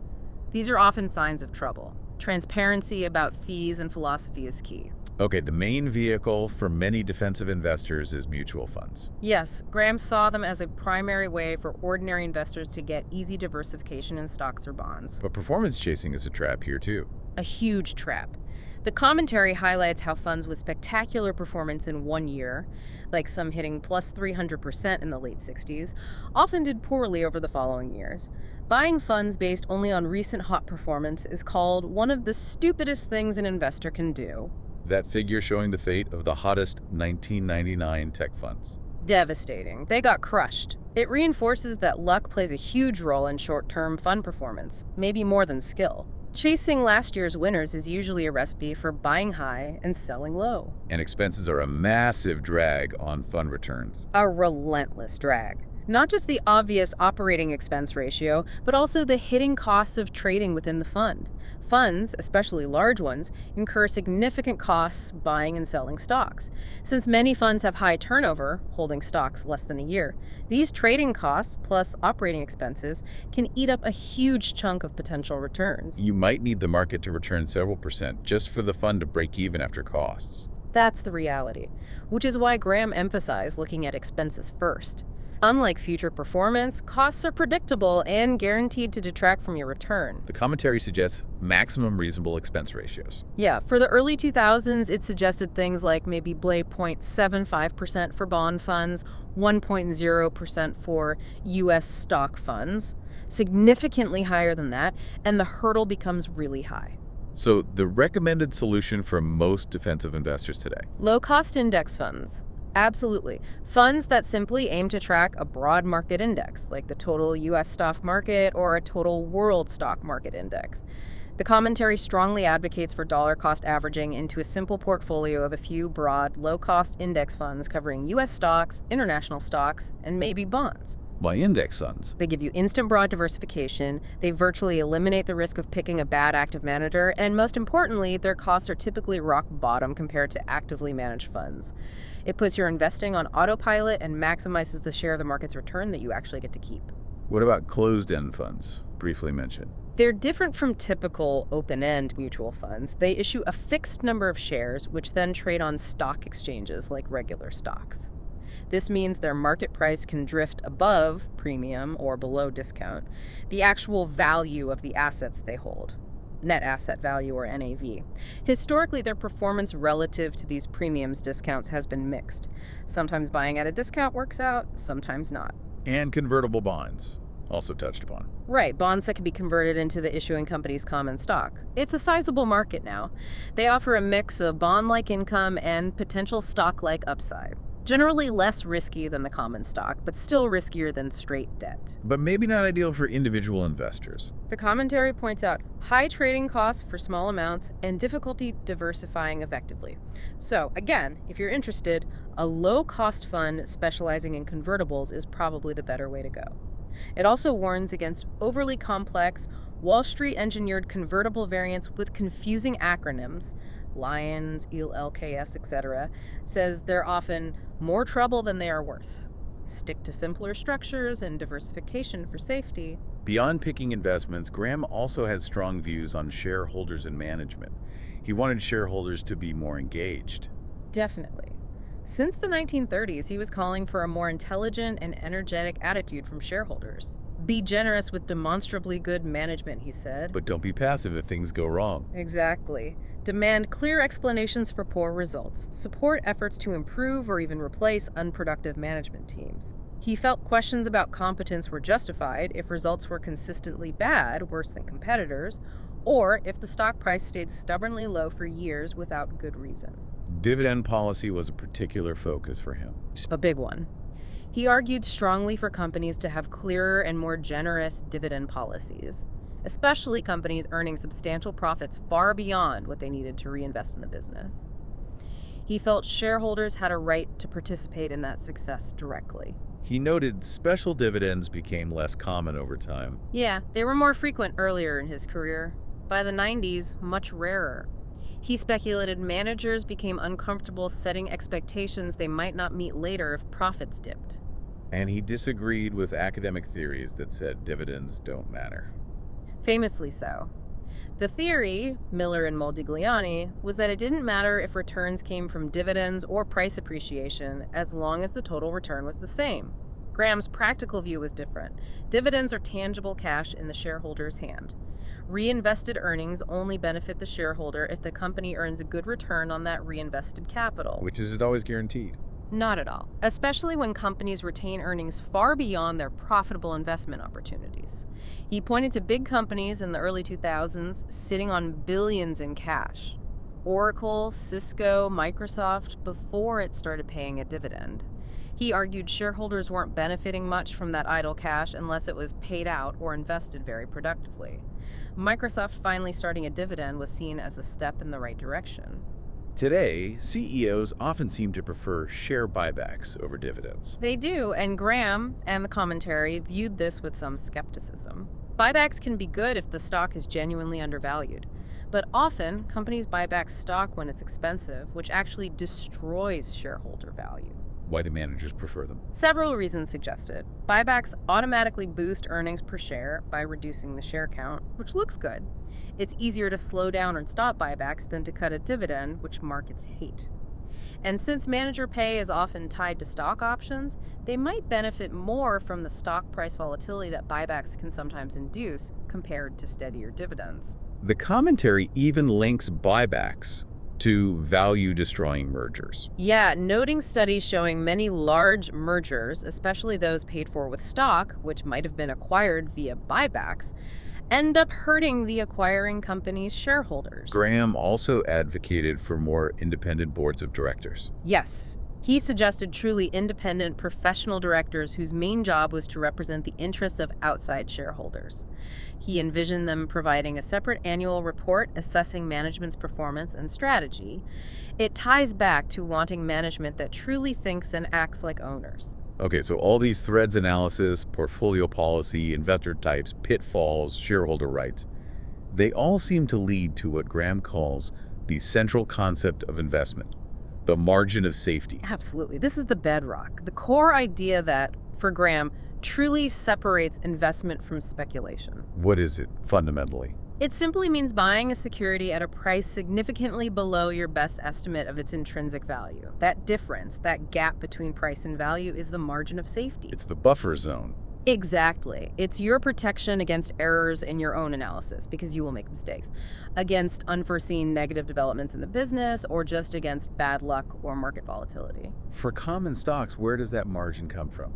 These are often signs of trouble. Transparency about fees and philosophy is key. Okay, the main vehicle for many defensive investors is mutual funds. Yes, Graham saw them as a primary way for ordinary investors to get easy diversification in stocks or bonds. But performance chasing is a trap here too. A huge trap. The commentary highlights how funds with spectacular performance in 1 year, like some hitting plus 300% in the late 60s, often did poorly over the following years. Buying funds based only on recent hot performance is called one of the stupidest things an investor can do. That figure showing the fate of the hottest 1999 tech funds. Devastating. They got crushed. It reinforces that luck plays a huge role in short-term fund performance, maybe more than skill. Chasing last year's winners is usually a recipe for buying high and selling low. And expenses are a massive drag on fund returns. A relentless drag. Not just the obvious operating expense ratio, but also the hidden costs of trading within the fund. Funds, especially large ones, incur significant costs buying and selling stocks. Since many funds have high turnover, holding stocks less than a year, these trading costs plus operating expenses can eat up a huge chunk of potential returns. You might need the market to return several percent just for the fund to break even after costs. That's the reality, which is why Graham emphasized looking at expenses first. Unlike future performance, costs are predictable and guaranteed to detract from your return. The commentary suggests maximum reasonable expense ratios. Yeah, for the early 2000s, it suggested things like maybe 0.75% for bond funds, 1.0% for U.S. stock funds, significantly higher than that, and the hurdle becomes really high. So the recommended solution for most defensive investors today. Low-cost index funds. Absolutely. Funds that simply aim to track a broad market index, like the total U.S. stock market or a total world stock market index. The commentary strongly advocates for dollar-cost averaging into a simple portfolio of a few broad, low-cost index funds covering U.S. stocks, international stocks, and maybe bonds. Why index funds? They give you instant broad diversification, they virtually eliminate the risk of picking a bad active manager, and most importantly, their costs are typically rock bottom compared to actively managed funds. It puts your investing on autopilot and maximizes the share of the market's return that you actually get to keep. What about closed-end funds, briefly mentioned? They're different from typical open-end mutual funds. They issue a fixed number of shares, which then trade on stock exchanges like regular stocks. This means their market price can drift above premium or below discount, the actual value of the assets they hold, net asset value or NAV. Historically, their performance relative to these premiums discounts has been mixed. Sometimes buying at a discount works out, sometimes not. And convertible bonds, also touched upon. Right, bonds that can be converted into the issuing company's common stock. It's a sizable market now. They offer a mix of bond-like income and potential stock-like upside. Generally less risky than the common stock, but still riskier than straight debt. But maybe not ideal for individual investors. The commentary points out high trading costs for small amounts and difficulty diversifying effectively. So, again, if you're interested, a low-cost fund specializing in convertibles is probably the better way to go. It also warns against overly complex, Wall Street-engineered convertible variants with confusing acronyms, Lions, LKS, etc., says they're often more trouble than they are worth. Stick to simpler structures and diversification for safety. Beyond picking investments, Graham also had strong views on shareholders and management. He wanted shareholders to be more engaged. Definitely. Since the 1930s, he was calling for a more intelligent and energetic attitude from shareholders. Be generous with demonstrably good management, he said. But don't be passive if things go wrong. Exactly. Demand clear explanations for poor results. Support efforts to improve or even replace unproductive management teams. He felt questions about competence were justified if results were consistently bad, worse than competitors, or if the stock price stayed stubbornly low for years without good reason. Dividend policy was a particular focus for him. A big one. He argued strongly for companies to have clearer and more generous dividend policies, especially companies earning substantial profits far beyond what they needed to reinvest in the business. He felt shareholders had a right to participate in that success directly. He noted special dividends became less common over time. Yeah, they were more frequent earlier in his career. By the 90s, much rarer. He speculated managers became uncomfortable setting expectations they might not meet later if profits dipped. And he disagreed with academic theories that said dividends don't matter. Famously so. The theory, Miller and Modigliani, was that it didn't matter if returns came from dividends or price appreciation as long as the total return was the same. Graham's practical view was different. Dividends are tangible cash in the shareholder's hand. Reinvested earnings only benefit the shareholder if the company earns a good return on that reinvested capital. Which isn't always guaranteed. Not at all, especially when companies retain earnings far beyond their profitable investment opportunities. He pointed to big companies in the early 2000s sitting on billions in cash. Oracle, Cisco, Microsoft before it started paying a dividend. He argued shareholders weren't benefiting much from that idle cash unless it was paid out or invested very productively. Microsoft finally starting a dividend was seen as a step in the right direction. Today, CEOs often seem to prefer share buybacks over dividends. They do, and Graham and the commentary viewed this with some skepticism. Buybacks can be good if the stock is genuinely undervalued, but often companies buy back stock when it's expensive, which actually destroys shareholder value. Why do managers prefer them? Several reasons suggested. Buybacks automatically boost earnings per share by reducing the share count, which looks good. It's easier to slow down or stop buybacks than to cut a dividend, which markets hate. And since manager pay is often tied to stock options, they might benefit more from the stock price volatility that buybacks can sometimes induce compared to steadier dividends. The commentary even links buybacks to value-destroying mergers. Yeah, noting studies showing many large mergers, especially those paid for with stock, which might have been acquired via buybacks, end up hurting the acquiring company's shareholders. Graham also advocated for more independent boards of directors. Yes. He suggested truly independent professional directors whose main job was to represent the interests of outside shareholders. He envisioned them providing a separate annual report assessing management's performance and strategy. It ties back to wanting management that truly thinks and acts like owners. Okay, so all these threads analysis, portfolio policy, investor types, pitfalls, shareholder rights, they all seem to lead to what Graham calls the central concept of investment, the margin of safety. Absolutely. This is the bedrock, the core idea that, for Graham, truly separates investment from speculation. What is it, fundamentally? It simply means buying a security at a price significantly below your best estimate of its intrinsic value. That difference, that gap between price and value, is the margin of safety. It's the buffer zone. Exactly. It's your protection against errors in your own analysis, because you will make mistakes, against unforeseen negative developments in the business, or just against bad luck or market volatility. For common stocks, where does that margin come from?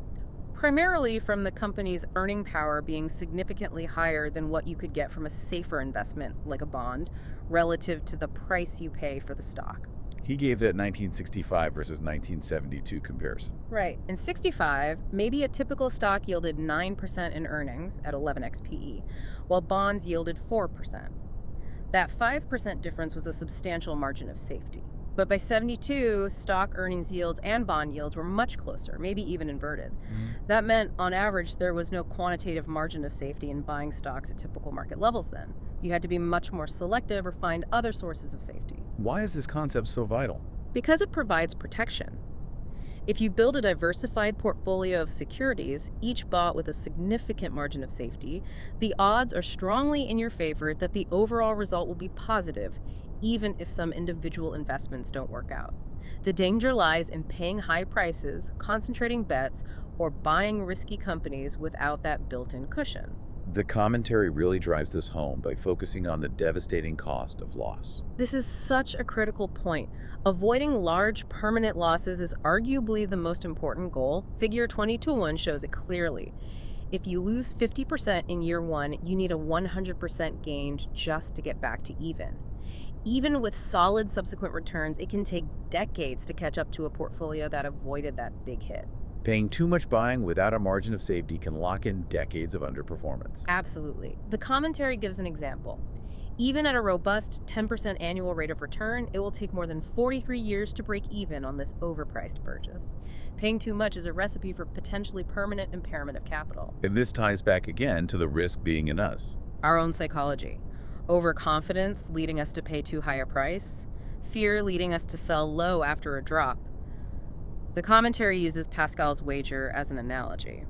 Primarily from the company's earning power being significantly higher than what you could get from a safer investment, like a bond, relative to the price you pay for the stock. He gave that 1965 versus 1972 comparison. Right. In 65, maybe a typical stock yielded 9% in earnings at 11x PE, while bonds yielded 4%. That 5% difference was a substantial margin of safety. But by 72, stock earnings yields and bond yields were much closer, maybe even inverted. That meant, on average, there was no quantitative margin of safety in buying stocks at typical market levels then. You had to be much more selective or find other sources of safety. Why is this concept so vital? Because it provides protection. If you build a diversified portfolio of securities, each bought with a significant margin of safety, the odds are strongly in your favor that the overall result will be positive, even if some individual investments don't work out. The danger lies in paying high prices, concentrating bets, or buying risky companies without that built-in cushion. The commentary really drives this home by focusing on the devastating cost of loss. This is such a critical point. Avoiding large, permanent losses is arguably the most important goal. Figure 22:1 shows it clearly. If you lose 50% in year one, you need a 100% gain just to get back to even. Even with solid subsequent returns, it can take decades to catch up to a portfolio that avoided that big hit. Paying too much buying without a margin of safety can lock in decades of underperformance. Absolutely. The commentary gives an example. Even at a robust 10% annual rate of return, it will take more than 43 years to break even on this overpriced purchase. Paying too much is a recipe for potentially permanent impairment of capital. And this ties back again to the risk being in us. Our own psychology. Overconfidence leading us to pay too high a price. Fear leading us to sell low after a drop. The commentary uses Pascal's wager as an analogy.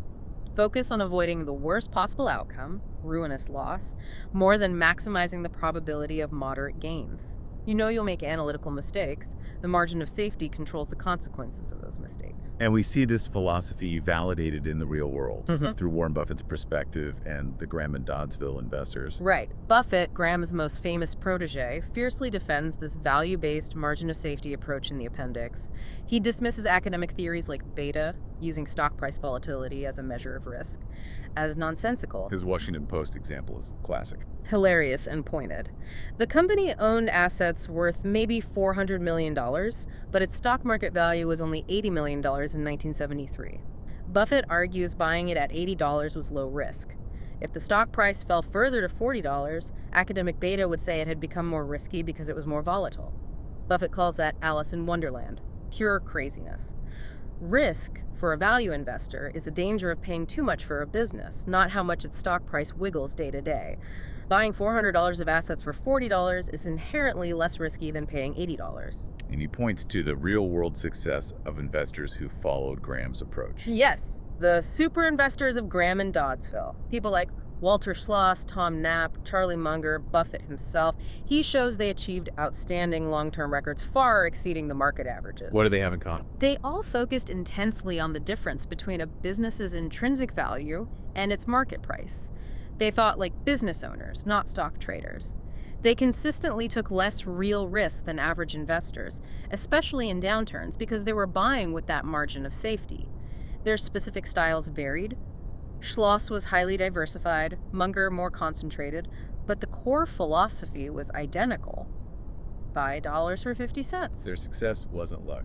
Focus on avoiding the worst possible outcome, ruinous loss, more than maximizing the probability of moderate gains. You know you'll make analytical mistakes. The margin of safety controls the consequences of those mistakes. And we see this philosophy validated in the real world through Warren Buffett's perspective and the Graham and Doddsville investors. Right. Buffett, Graham's most famous protege, fiercely defends this value-based margin of safety approach in the appendix. He dismisses academic theories like beta, using stock price volatility as a measure of risk. as nonsensical. His Washington Post example is classic. Hilarious and pointed. The company owned assets worth maybe $400 million, but its stock market value was only $80 million in 1973. Buffett argues buying it at $80 was low risk. If the stock price fell further to $40, academic beta would say it had become more risky because it was more volatile. Buffett calls that Alice in Wonderland, pure craziness. Risk, for a value investor, is the danger of paying too much for a business, not how much its stock price wiggles day to day. Buying $400 of assets for $40 is inherently less risky than paying $80. And he points to the real-world success of investors who followed Graham's approach. Yes, the super investors of Graham and Doddsville. People like Walter Schloss, Tom Knapp, Charlie Munger, Buffett himself. He shows they achieved outstanding long-term records far exceeding the market averages. What do they have in common? They all focused intensely on the difference between a business's intrinsic value and its market price. They thought like business owners, not stock traders. They consistently took less real risk than average investors, especially in downturns, because they were buying with that margin of safety. Their specific styles varied. Schloss was highly diversified, Munger more concentrated, but the core philosophy was identical. Buy dollars for 50 cents. Their success wasn't luck.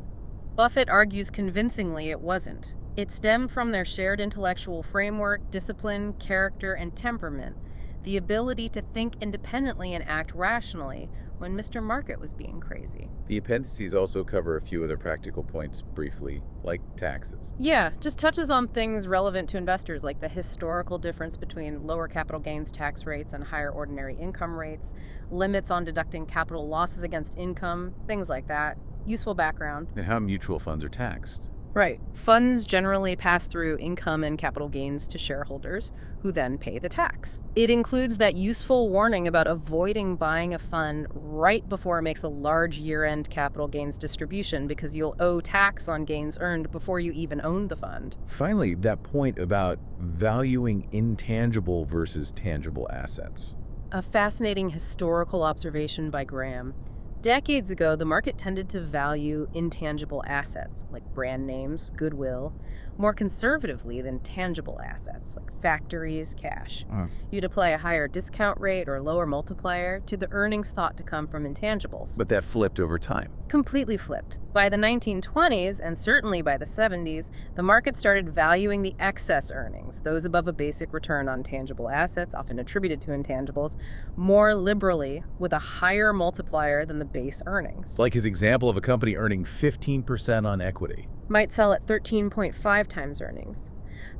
Buffett argues convincingly it wasn't. It stemmed from their shared intellectual framework, discipline, character, and temperament, the ability to think independently and act rationally when Mr. Market was being crazy. The appendices also cover a few other practical points briefly, like taxes. Yeah, just touches on things relevant to investors, like the historical difference between lower capital gains tax rates and higher ordinary income rates, limits on deducting capital losses against income, things like that. Useful background. And how mutual funds are taxed. Right. Funds generally pass through income and capital gains to shareholders, who then pay the tax. It includes that useful warning about avoiding buying a fund right before it makes a large year-end capital gains distribution, because you'll owe tax on gains earned before you even own the fund. Finally, that point about valuing intangible versus tangible assets. A fascinating historical observation by Graham. Decades ago, the market tended to value intangible assets, like brand names, goodwill, more conservatively than tangible assets, like factories, cash. You'd apply a higher discount rate or lower multiplier to the earnings thought to come from intangibles. But that flipped over time. Completely flipped. By the 1920s, and certainly by the 70s, the market started valuing the excess earnings, those above a basic return on tangible assets, often attributed to intangibles, more liberally, with a higher multiplier than the base earnings. Like his example of a company earning 15% on equity. Might sell at 13.5 times earnings.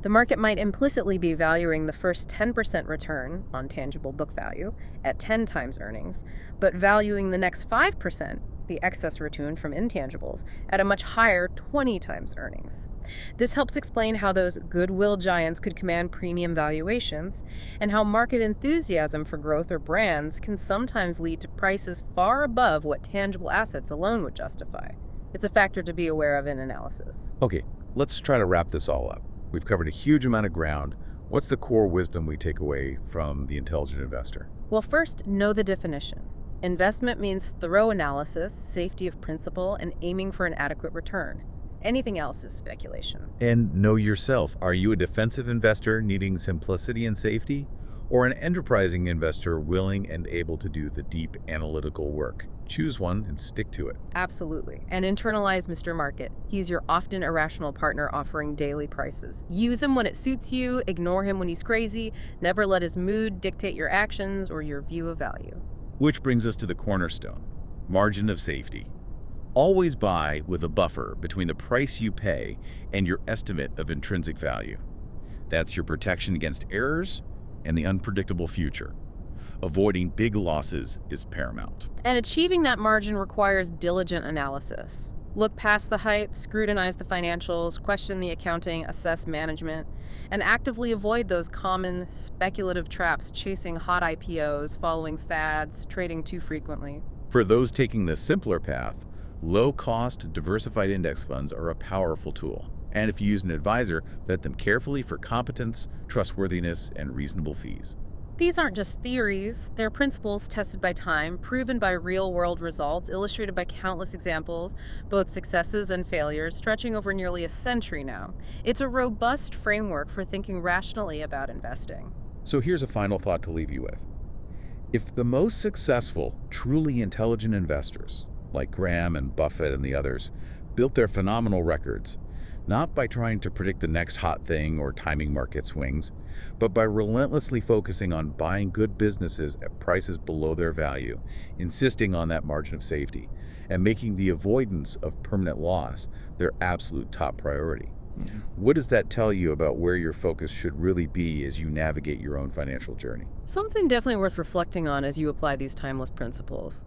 The market might implicitly be valuing the first 10% return on tangible book value at 10 times earnings, but valuing the next 5%, the excess return from intangibles, at a much higher 20 times earnings. This helps explain how those goodwill giants could command premium valuations, and how market enthusiasm for growth or brands can sometimes lead to prices far above what tangible assets alone would justify. It's a factor to be aware of in analysis. Okay, let's try to wrap this all up. We've covered a huge amount of ground. What's the core wisdom we take away from The Intelligent Investor? Well, first, know the definition. Investment means thorough analysis, safety of principle, and aiming for an adequate return. Anything else is speculation. And know yourself. Are you a defensive investor needing simplicity and safety? Or an enterprising investor willing and able to do the deep analytical work? Choose one and stick to it. Absolutely. And internalize Mr. Market. He's your often irrational partner offering daily prices. Use him when it suits you, ignore him when he's crazy, never let his mood dictate your actions or your view of value. Which brings us to the cornerstone, margin of safety. Always buy with a buffer between the price you pay and your estimate of intrinsic value. That's your protection against errors and the unpredictable future. Avoiding big losses is paramount. And achieving that margin requires diligent analysis. Look past the hype, scrutinize the financials, question the accounting, assess management, and actively avoid those common speculative traps, chasing hot IPOs, following fads, trading too frequently. For those taking the simpler path, low-cost, diversified index funds are a powerful tool. And if you use an advisor, vet them carefully for competence, trustworthiness, and reasonable fees. These aren't just theories, they're principles tested by time, proven by real world results, illustrated by countless examples, both successes and failures, stretching over nearly a century now. It's a robust framework for thinking rationally about investing. So here's a final thought to leave you with. If the most successful, truly intelligent investors, like Graham and Buffett and the others, built their phenomenal records, not by trying to predict the next hot thing or timing market swings, but by relentlessly focusing on buying good businesses at prices below their value, insisting on that margin of safety, and making the avoidance of permanent loss their absolute top priority. What does that tell you about where your focus should really be as you navigate your own financial journey? Something definitely worth reflecting on as you apply these timeless principles.